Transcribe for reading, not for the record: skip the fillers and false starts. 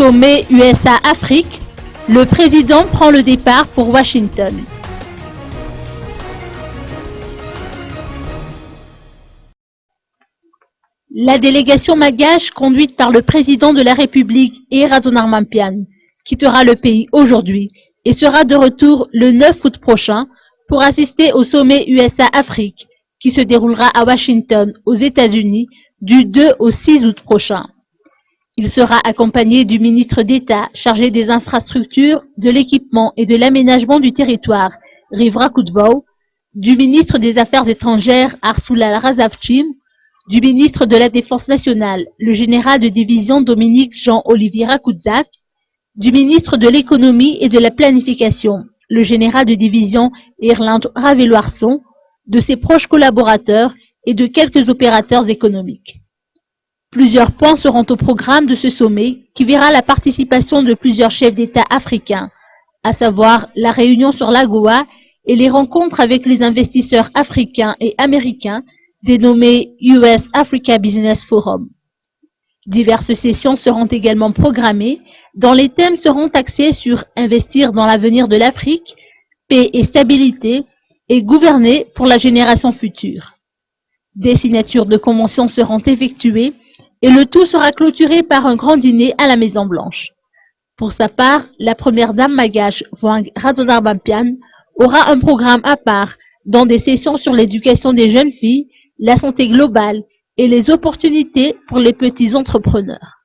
Sommet USA-Afrique, le président prend le départ pour Washington. La délégation malgache, conduite par le président de la République, Razonarmampian, quittera le pays aujourd'hui et sera de retour le 9 août prochain pour assister au sommet USA-Afrique qui se déroulera à Washington, aux États-Unis, du 2 au 6 août prochain. Il sera accompagné du ministre d'État chargé des infrastructures, de l'équipement et de l'aménagement du territoire, Riv Rakudvau, du ministre des Affaires étrangères, Arsulal Razavchim, du ministre de la Défense nationale, le général de division Dominique Jean-Olivier Rakudzak, du ministre de l'Économie et de la Planification, le général de division Erland Raveloarson, de ses proches collaborateurs et de quelques opérateurs économiques. Plusieurs points seront au programme de ce sommet qui verra la participation de plusieurs chefs d'État africains, à savoir la réunion sur l'AGOA et les rencontres avec les investisseurs africains et américains dénommées US Africa Business Forum. Diverses sessions seront également programmées dont les thèmes seront axés sur investir dans l'avenir de l'Afrique, paix et stabilité et gouverner pour la génération future. Des signatures de conventions seront effectuées et le tout sera clôturé par un grand dîner à la Maison-Blanche. Pour sa part, la première dame malgache, Voang Razonarmampian, aura un programme à part, dont des sessions sur l'éducation des jeunes filles, la santé globale et les opportunités pour les petits entrepreneurs.